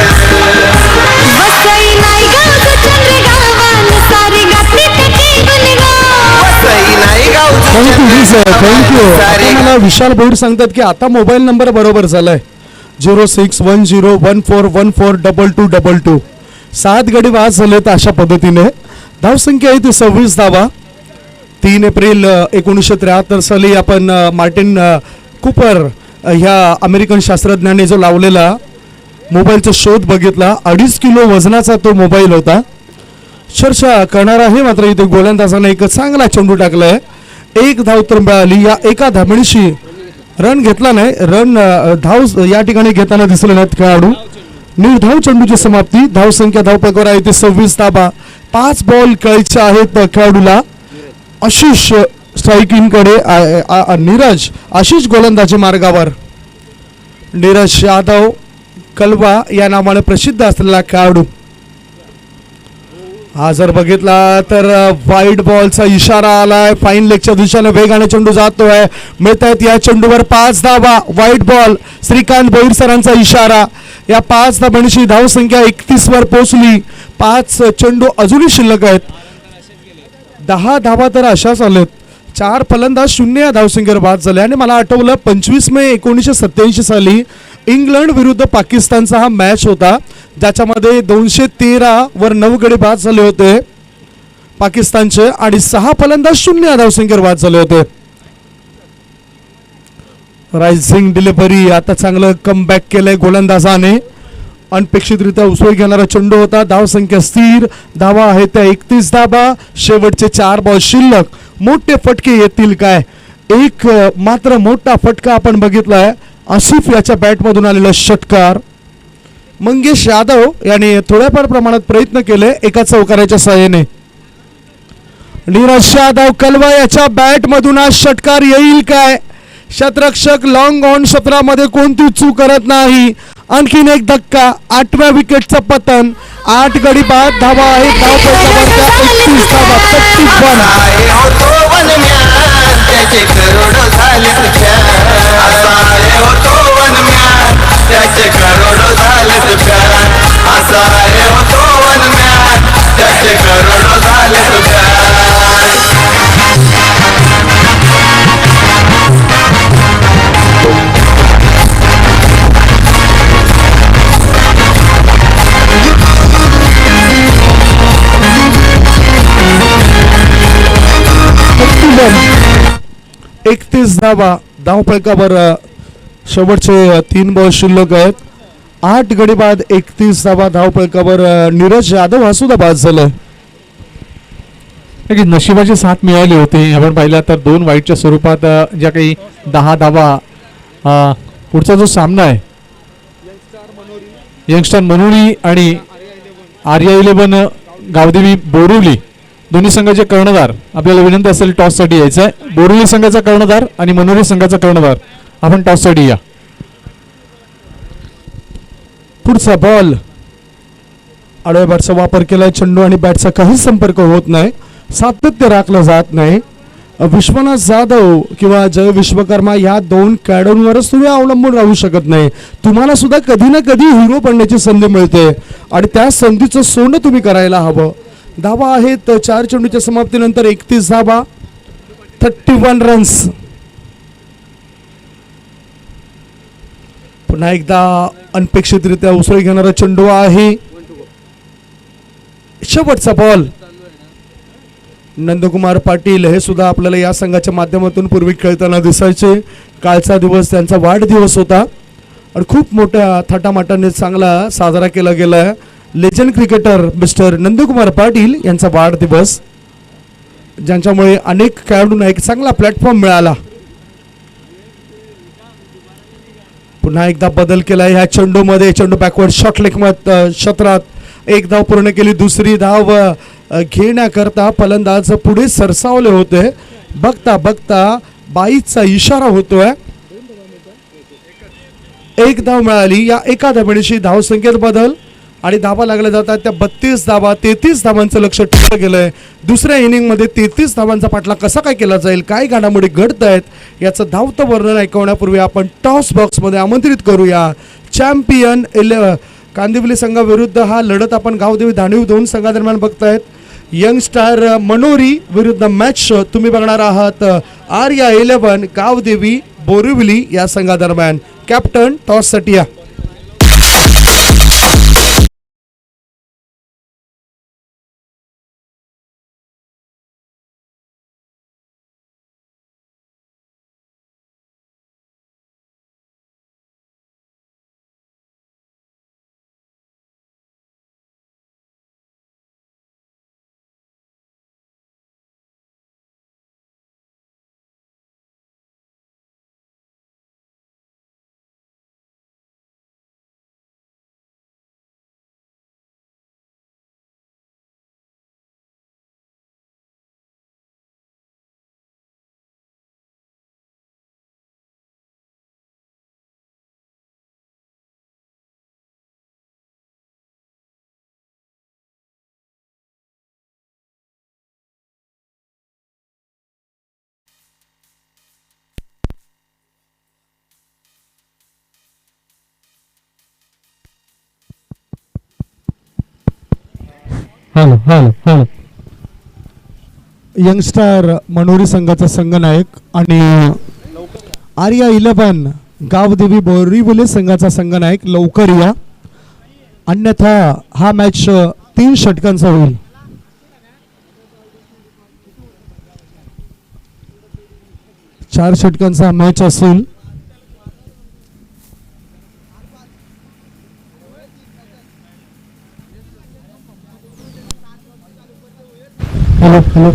वसई नाही गावचं चंद्र गावान, सारी गाती त्याची गुणगान. वसई नाही गावचं थँक्यू. मला विशाल बोईर सांगतात की आता मोबाईल नंबर बरोबर झालाय 061014142222. 7 गडी बाद झालेत अशा पद्धतीने. धावसंख्या आहे ती 26 धावा. 3 एप्रिल 1973 साली आपण मार्टिन कूपर ह्या अमेरिकन शास्त्रज्ञाने जो लावलेला मोबाईलचा शोध बघितला. 2.5 किलो वजनाचा तो मोबाईल होता. चर्चा करणार आहे मात्र इथे गोलंदाजाने एक चांगला चेंडू टाकलाय. 1 धाव तर मिळाली. या एका धावणीशी रन घेतला नाही, रन धाव या ठिकाणी घेताना दिसले नाहीत खेळाडू. निर्धाव चेंडूची समाप्ती. धावसंख्या धावपैकीवर आहे ते 26 धावा. 5 बॉल खेळायचे आहेत खेळाडूला. आशिष स्ट्रायकिंग कडे, नीरज आशिष गोलंदाजी मार्गावर. नीरज यादव कलवा या नावाने प्रसिद्ध असलेला खेळाडू. हा जर बघितला तर वाईड बॉलचा इशारा आलाय. फाईन लेगच्या दिशेने वेगाने चेंडू जातोय. मिळत आहेत या चेंडूवर 5 धावा. Wide ball. श्रीकांत बोईर सरांचा इशारा. या 5 धावांची धावसंख्या 31 वर पोहोचली. 5 चेंडू अजूनही शिल्लक आहेत. 10 धावा तर अशाच आलेत. 4 फलंदाज 0 या धावसंख्येवर बाद झाले. आणि मला आठवलं 25 मे 1987 साली इंग्लंड विरुद्ध पाकिस्तानचा हा मॅच होता, ज्याच्यामध्ये 213 वर 9 गडी बाद झाले होते पाकिस्तानचे आणि 6 फलंदाज 0 धावसंख्येवर बाद झाले होते. रायझिंग डिलिव्हरी, आता चांगलं कमबॅक केलंय गोलंदाजाने. अनपेक्षितरित्या उसळी घेणारा चेंडू होता. धावसंख्या स्थिर, धावा आहे त्या 31 धावा. शेवटचे 4 बॉल शिल्लक. मोठे फटके येतील काय? एक मात्र मोठा फटका आपण बघितलाय, आसिफ याच्या बॅटमधून आलेला षटकार. मंगेश यादव याने थोड्याफार प्रमाणात प्रयत्न केले एका चौकाराच्या सहाय्याने. नीरज यादव कलवा याच्या बॅटमधून हा षटकार येईल काय? शतरक्षक लॉंग ऑन क्षेत्रामध्ये कोणती चूक करत नाही. आणखीन एक धक्का, 8व्या विकेटचं पतन. 8 गडी बाद, धावा आहे धावपळीच्या 31 धावा. 31 आहे हो तो वनम्यान, त्याचे करोडो झाले प्यार. असा आहे हो तो वनम्यान, त्याचे करोडो झाले प्यार. असा आहे हो तो वनम्यान, त्याचे करोडो झाले प्यार. एकतीस धावा धावफलकावर. शेवटचे 3 बॉल शिल्लक आहेत. 8 गडी बाद, 31 धावा धावफलकावर. नीरज यादव हा सुद्धा बाद झालाय. की नशिबाची साथ मिळाली होती. आपण पाहिलं तर 2 वाईटच्या स्वरूपात ज्या काही 10 धावा. पुढचा जो सामना आहे यंगस्टर मनोरी आणि आर्या 11 गावदेवी बोरिवली, दोन्ही संघाचे कर्णधार. आपल्याला विनंती असेल टॉससाठी यायचं आहे. बोरिवली संघाचा कर्णधार आणि मनोरी संघाचा कर्णधार, आपण टॉससाठी या. पुढचा बॉल, आडव्या बॅटचा वापर केलाय. चेंडू आणि बॅटचा काही संपर्क होत नाही, सातत्य राखलं जात नाही. विश्वनाथ जाधव किंवा जय विश्वकर्मा या 2 खेळाडूंवरच तुम्ही अवलंबून राहू शकत नाही. तुम्हाला सुद्धा कधी ना कधी हिरो बनण्याची संधी मिळते आणि त्या संधीचं सोनं तुम्ही करायला हवं. धावा आहेत 4 चेंडूच्या समाप्तीनंतर 31 धावा, 31 रन्स. पुन्हा एकदा अनपेक्षितरित्या उसळी घेणारा चेंडू आहे. शेवटचा बॉल. नंदकुमार पाटील हे सुद्धा आपल्याला या संघाच्या माध्यमातून पूर्वी खेळताना दिसायचे. कालचा दिवस त्यांचा वाढदिवस होता आणि खूप मोठ्या थाटामाटाने चांगला साजरा केला गेला. Legend cricketer mister Nandkumar Patil यांचा वाढदिवस, ज्यांच्यामुळे अनेक खेळाडूंना एक चांगला प्लॅटफॉर्म मिळाला. पुन्हा एकदा बदल केला ह्या चेंडूमध्ये. चेंडू बॅकवर्ड शॉट लेगमत क्षेत्रात. 1 धाव पूर्ण केली. दुसरी धाव घेण्याकरता फलंदाज पुढे सरसावले होते. बघता बघता 22चा इशारा होतोय. 1 धाव मिळाली. या एका धावेशी धावसंख्येत बदल आणि धावा लागल्या जातात त्या 32 धावा. 33 धावांचं लक्ष ठेवलं गेलंय. दुसऱ्या इनिंगमध्ये 33 धावांचा पाठला कसा काय केला जाईल, काय घडामोडी घडत आहेत याचं धावतं वर्णन ऐकवण्यापूर्वी आपण टॉस बॉक्समध्ये आमंत्रित करूया चॅम्पियन कांदिवली संघाविरुद्ध. हा लढत आपण गावदेवी धाणीव 2 संघादरम्यान बघतायत. यंगस्टार मनोरी विरुद्ध मॅच तुम्ही बघणार आहात आर्या 11 गावदेवी बोरिवली या संघादरम्यान. कॅप्टन टॉससाठी या. यंगस्टार मनोरी संघाचा संघनायक आणि आर्या 11 गावदेवी बोरिवली संघाचा संघनायक लवकर या, अन्यथा हा मॅच 3 षटकांचा होईल. चार षटकांचा मॅच असेल. हॅलो हॅलो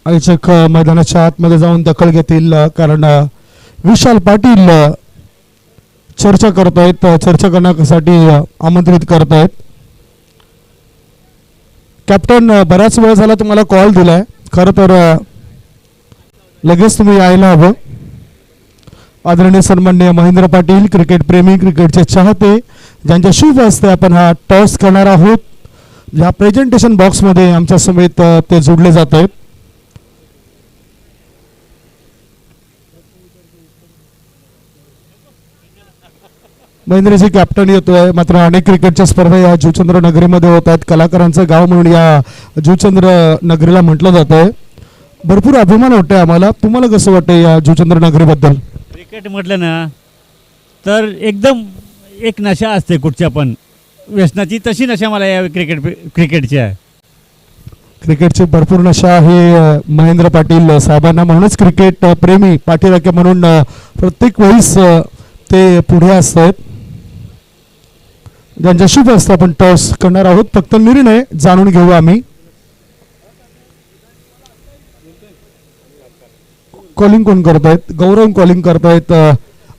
आयोजक मैदानाच्या आतमध्ये जाऊन दखल घेतील, कारण विशाल पाटील चर्चा करतायत, चर्चा करण्यासाठी आमंत्रित करतायत. कॅप्टन, बराच वेळ झाला तुम्हाला कॉल दिलाय, खरं तर लगेच तुम्ही यायला हवं. आदरणीय सन्माननीय महेंद्र पाटील, क्रिकेट प्रेमी, क्रिकेटचे चाहते, ज्यांच्या शुभ हस्ते आपण हा टॉस करणार आहोत. या प्रेझेंटेशन बॉक्समध्ये आमच्या समेत ते जोडले जात आहेत. महेंद्रजी कॅप्टन येतोय, मात्र अनेक क्रिकेटच्या स्पर्धा या जुचंद्र नगरीमध्ये होत आहेत. कलाकारांचं गाव म्हणून या जुचंद्र नगरीला म्हटलं जात आहे. भरपूर अभिमान वाटतोय आम्हाला. तुम्हाला कसं वाटतंय या जुचंद्र नगरीबद्दल? क्रिकेट म्हटलं ना तर एकदम एक नशा असते कुठच्या पण व्यसनाची, तशी नशा मला या क्रिकेटची आहे. क्रिकेटची भरपूर नशा आहे महेंद्र पाटील साहेबांना, म्हणूनच क्रिकेट प्रेमी पाठीराखे म्हणून प्रत्येक वेळेस ते पुढे असतात. ज्यांच्या शुभ असतं आपण टॉस करणार आहोत. फक्त निर्णय जाणून घेऊ आम्ही. कॉलिंग कोण करतायत? गौरव कॉलिंग करतायत.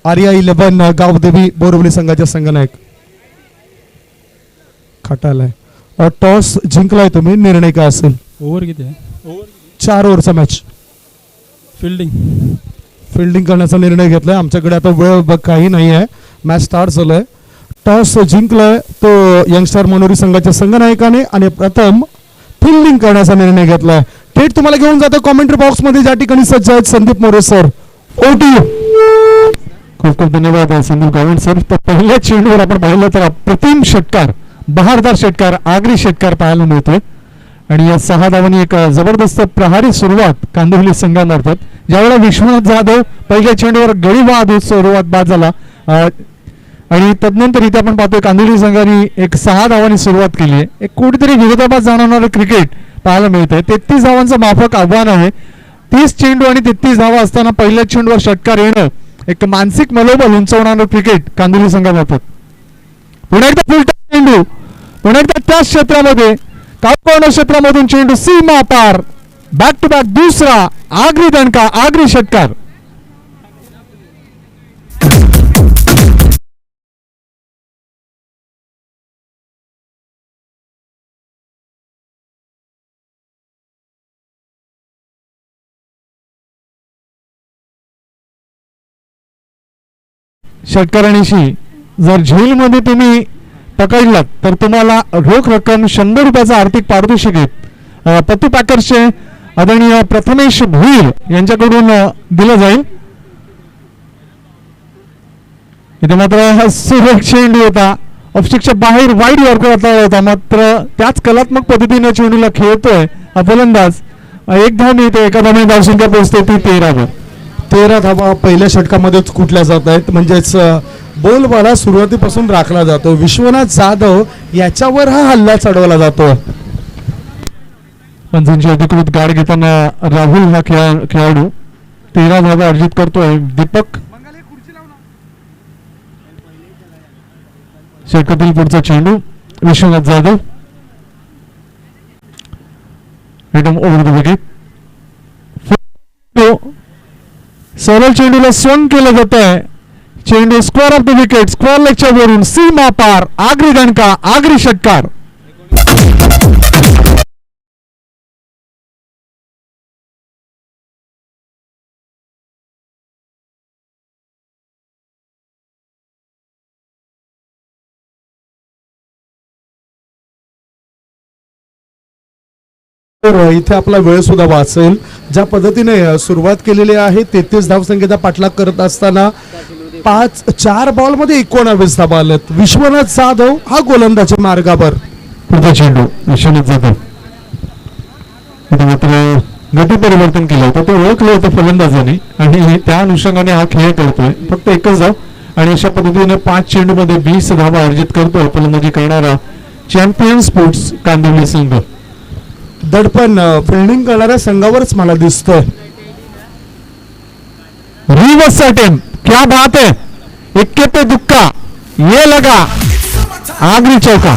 आर्या 11 गावदेवी बोरिवली संघाच्या संघनायक खटालाय. टॉस जिंकलाय तुम्ही, निर्णय काय असेल? ओव्हर किती आहे? 4 ओव्हरचा मॅच. फिल्डिंग करण्याचा निर्णय घेतलाय. आमच्याकडे आता वेळ काही नाही आहे, मॅच स्टार्ट झालंय. टॉस जिंकलाय तो यंगस्टर मनोरी संघाच्या संघनायकाने आणि प्रथम फिल्डिंग करण्याचा निर्णय घेतलाय. थेट तुम्हाला घेऊन जातो कॉमेंट्री बॉक्स मध्ये, ज्या ठिकाणी सज्ज आहेत संदीप मोरे सर. ओटी. खूप खूप धन्यवाद संदीप गावंड सर. तर पहिल्या चेंडूवर आपण पाहिलं तर अप्रतिम षटकार, बहारदार षटकार, आगरी षटकार पाहायला मिळतोय. आणि या 6 धावांनी एक जबरदस्त प्रहारी सुरुवात कांदिवली संघामार्फत. ज्यावेळेला विश्वनाथ जाधव पहिल्या चेंडूवर गळीवाद सुरुवात बाद झाला, आणि तदनंतर इथे आपण पाहतोय कांदिवली संघाने एक 6 धावांनी सुरुवात केली आहे. एक कुठेतरी विरोधाभास जाणवणारं क्रिकेट पाहायला मिळत आहे. 33 धावांचं माफक आव्हान आहे. 30 चेंडू आणि 33 धावा असताना पहिल्या चेंडूवर षटकार येणं एक मानसिक मनोबल उंचवणारं क्रिकेट कांदिवली संघामार्फत. पुन्हा एकदा फुल चेंडू, पुन्हा एकदा त्याच क्षेत्रामध्ये कॉर्नर क्षेत्रामधून चेंडू सीमा पार, बॅक टू बॅक दुसरा आगरी दणका, आगरी षटकार. षटकारांशी जर झेलमध्ये तुम्ही पकडलात तर तुम्हाला रोख रक्कम 100 रुपयाचा आर्थिक पारितोषिक आहे. पत्तू पॅकर्सचे आदरणीय प्रथमेश भोईर यांच्याकडून दिलं जाईल. इथे मात्र सुरेख चेंडू होता, ऑफस्टिकच्या बाहेर वाईड यॉर्कर होता, मात्र त्याच कलात्मक पद्धतीने चेंडूला खेळतोय हा फलंदाज. एक धाव मिळते, एका धावाने धावसंख्या पोहोचते ती 13 वर. 13 धावा पहिल्या षटकामध्येच कुठल्या जात आहेत, म्हणजेच बोलबाला सुरुवातीपासून राखला जातो. विश्वनाथ जाधव याच्यावर हा हल्ला चढवला जातो. पंचांची अधिकृत गाड घेताना राहुल हा खेळाडू 13 धावा अर्जित करतोय. दीपक षटकातील पुढचा चेंडू Vishwanath Jadhav return over the wicket. सरळ चेंडूला स्वंग केलं जात आहे. चेंडू square off the wicket, square लेगच्या वरून सीमा पार, आगरी दणका, आगरी षटकार. तर इथे आपला वेळ सुद्धा वाचेल. ज्या पद्धतीने सुरुवात केलेली आहे 33 धावसंख्येचा पाठलाग करत असताना 4 बॉलमध्ये 19 धावा आल्यात. विश्वनाथ जाधव हा गोलंदाजी मार्गावर. पुढचा चेंडू विश्वनाथ जाधव मात्र गती परिवर्तन केलं होतं, ते ओळखलं होतं फलंदाजाने आणि त्या अनुषंगाने हा खेळ करतोय. फक्त एकच धाव आणि अशा पद्धतीने 5 चेंडूमध्ये 20 धावा अर्जित करतोय फलंदाजी करणारा चॅम्पियन स्पोर्ट्स कांदिवली संघ. दडपण फिल्डिंग करणाऱ्या संघावरच मला दिसतोय. रिवर्स अटेम्प्ट, क्या बात है, इक्के पे दुक्का, ये लगा, आगरी चौका.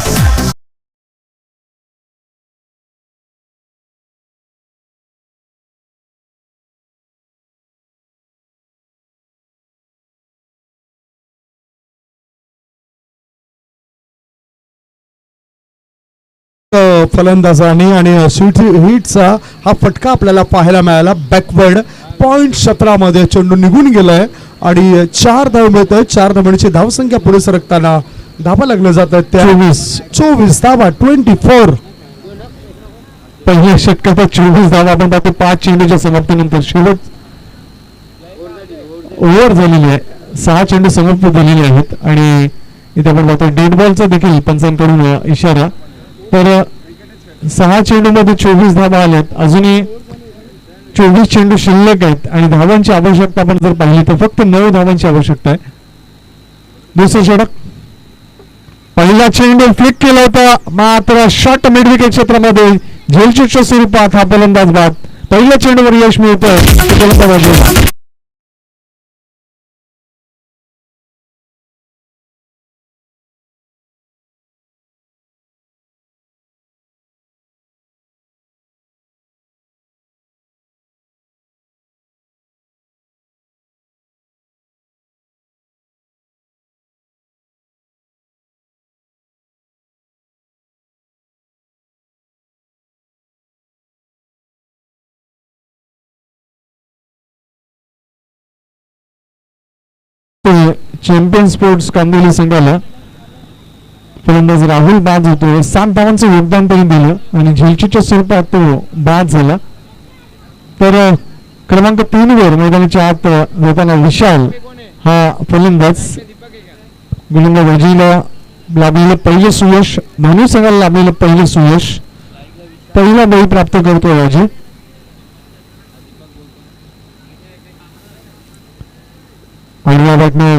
फलंदाजाने आणि स्वीट हिटचा हा फटका आपल्याला पाहायला मिळाला. बॅकवर्ड पॉइंट क्षेत्रामध्ये चेंडू निघून गेलाय आणि 4 धाव मिळत आहेत. 4 धावांची धावसंख्या पुढे सरकताना धावा लागल्या जात आहेत त्या 24 धावा 24. पहिल्या षटकात 24 धावा आपण पाहतो. 5 चेंडूच्या समाप्तीनंतर शेवट ओव्हर झालेली आहे. 6 चेंडू समाप्त झालेले आहेत आणि इथे आपण पाहतो डेड बॉलचा देखील पंचांकडून इशारा. तर 6 चेंडूमध्ये 24 धावा आल्यात. अजूनही 24 चेंडू शिल्लक आहेत आणि धावांची आवश्यकता आपण जर पाहिली तर फक्त 9 धावांची आवश्यकता आहे. दुसरं षटक, पहिला चेंडू फ्लिक केला होता मात्र शॉर्ट मिड विकेट क्षेत्रामध्ये झेलचूटच्या स्वरूपात हा फलंदाज बाद. पहिल्या चेंडूवर यश मिळतं. चॅम्पियन स्पोर्ट्स कांदिवली संघाला फलंदाज राहुल बाद होतो. 7 धावांचं योगदान त्यांनी दिलं आणि झेलचूटच्या स्वरूपात तो बाद झाला. तर क्रमांक 3 वर मैदानाच्या आत जाताना विशाल हा फलंदाज गोलंदाजीला लाभलेलं पहिलं सुयश, मानव संघाला लाभलेलं पहिलं सुयश, पहिला बळी प्राप्त करतो राजे.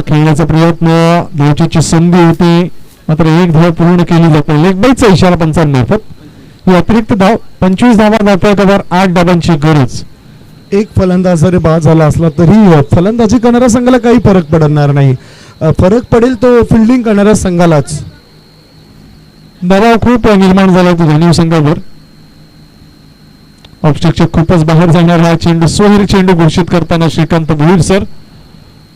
खेळण्याचा प्रयत्न, धावचीची संधी होती मात्र 1 धाव पूर्ण केली जाते. लेग बाईचा इशारा पंचांमार्फत. ही अतिरिक्त धाव 25 धावा धावफलकावर 8 धावांची गरज. एक फलंदाज जरी बाद झाला असला तरी फलंदाजी करणाऱ्या संघाला काही फरक पडणार नाही. फरक पडेल तो फिल्डिंग करणाऱ्या संघालाच. दबाव खूप निर्माण झाला होता धोनी संघावर. ऑफस्टिकच्या खूपच बाहेर जाणारा हा चेंडू सोहेर चेंडू घोषित करताना श्रीकांत भोईर सर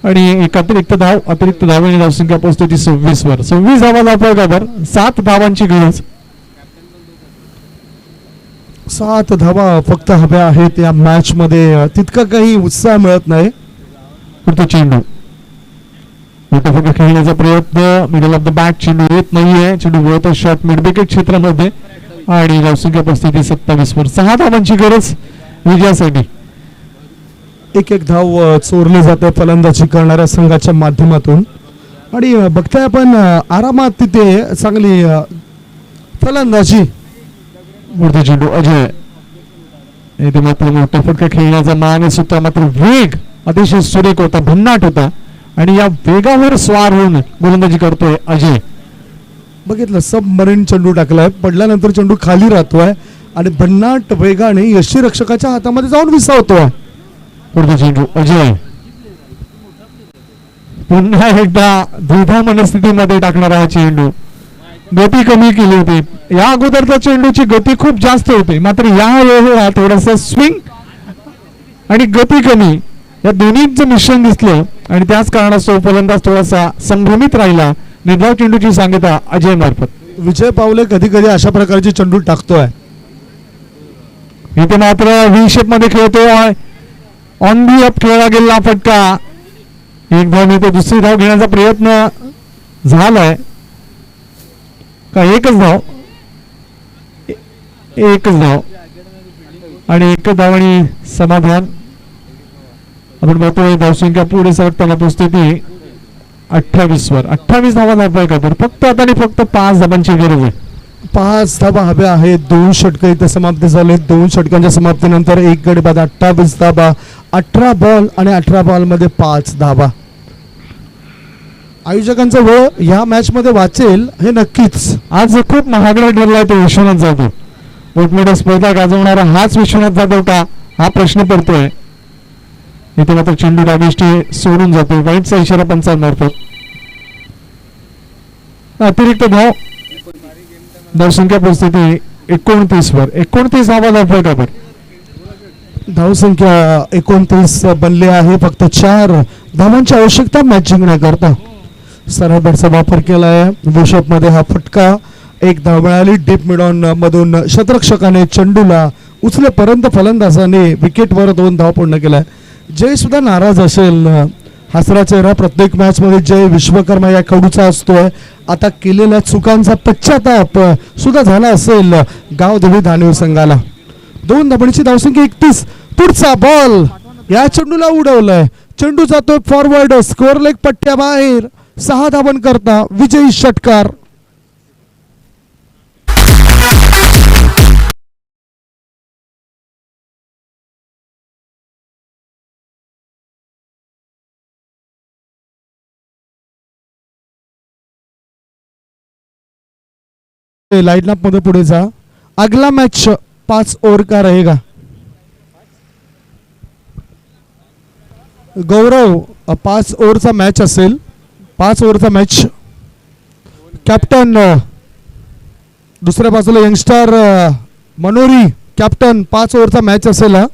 आणि एक अतिरिक्त धावेने धावसंख्या पोहोचते ती 26 वर. 26 धावा धावफलकावर 7 धावांची गरज. 7 धावा फक्त हव्या आहेत या मॅच मध्ये. तितका काही उत्साह मिळत नाही. पुढचा चेंडू खेळण्याचा प्रयत्न, मिडल ऑफ द बॅट, चेंडू येत नाहीये. चेंडू वळतो शॉर्ट मिड विकेट क्षेत्रामध्ये आणि धावसंख्या पोहोचते ती 27 वर. 6 धावांची गरज विजयासाठी. एक धाव चोरली जाते फलंदाजी करणाऱ्या संघाच्या माध्यमातून. आणि बघताय आपण आरामात तिथे चांगली फलंदाजी. वरती चेंडू अजय, इथे मात्र मोठा फटका खेळण्याचा मान सुद्धा, मात्र वेग अतिशय सुरेख होता, भन्नाट होता आणि या वेगावर स्वार होऊन गोलंदाजी करतोय अजय. बघितलं सबमरीन चेंडू टाकलाय, पडल्यानंतर चेंडू खाली राहतोय आणि भन्नाट वेगाने यष्टीरक्षकाच्या हातामध्ये जाऊन विसावतोय. पुढचा चेंडू अजय, पुन्हा एकदा द्विधा मनस्थितीमध्ये टाकणारा हा चेंडू. गती कमी केली होती, या अगोदरचा चेंडूची गती खूप जास्त होती, मात्र या वेळेला थोडासा स्विंग आणि गती कमी या दोन्हीचं मिश्रण दिसलं आणि त्याच कारणास्तव फलंदाज थोडासा संभ्रमित राहिला. निर्धाव चेंडूची सांगता अजय मार्फत. विजय पावले कधी कधी अशा प्रकारचे चेंडू टाकतोय. इथे मात्र व्ही शेप मध्ये खेळतोय, ऑन दी अप खेळला गेलेला फटका. एक धाव मिळते, दुसरी धाव घेण्याचा प्रयत्न झालाय का? एकच धाव, एकच धाव आणि एकच धाव आणि समाधान. आपण बघतोय धावसंख्या पुढे सरकताना पोहोचते ती 28 वर. 28 धावा धावाय का तर फक्त आता आणि फक्त 5 धावांची गरज आहे. 5 धाबा हव्या आहेत. 2 षटकं इथे समाप्ती झाले. 2 षटकांच्या समाप्तीनंतर 1 गडी बाद, 28 धाबा, 18 बॉल आणि 18 बॉल मध्ये 5 धाबा. आयोजकांचा वेळ या मॅच मध्ये वाचेल हे नक्कीच. आज खूप महागडा ठरलाय तो विश्वनाथ जाधव. मोठमोठ्या स्पर्धा गाजवणारा हाच विश्वनाथ जाधव का, हा प्रश्न पडतोय. इथे मात्र चेंडू डावीष्टी सोडून जातो, वाईटचा इशारा पंचांमार्फत. अतिरिक्त धाव, धावसंख्या परिस्थिती 29 वर. 29 धावा धावतोय का? धावसंख्या 29 बनले आहे. फक्त 4 धावांची आवश्यकता मॅच जिंकण्याकरता. सरळ बॅटचा वापर केलाय. विशेप मध्ये हा फटका, 1 धाव मिळाली. डीप मिडॉन मधून शतरक्षकाने चेंडूला उचलेपर्यंत फलंदाजाने विकेटवर 2 धाव पूर्ण केलाय. जय सुद्धा नाराज असेल. हसरा चेहरा प्रत्येक मॅच मध्ये जय विश्वकर्मा या कडूचा असतोय. आता केलेल्या चुकांचा पश्चाताप सुद्धा झाला असेल गावदेवी धानवी संघाला. 2 धाबांची धावसंख्या 31. पुढचा बॉल या चेंडूला उडवलाय. चेंडू जातोय फॉरवर्ड, स्कोअर लेग पट्ट्या बाहेर. 6 धावन करता विजयी षटकार. लाइट लॅम्प मध्ये पुढे जा. अगला मैच 5 ओवर का रहेगा. गौरव 5 ओव्हरचा मॅच असेल. 5 ओव्हरचा मॅच. कॅप्टन दुसऱ्या बाजूला यंगस्टर मनोरी कॅप्टन. 5 ओव्हरचा मॅच असेल हा.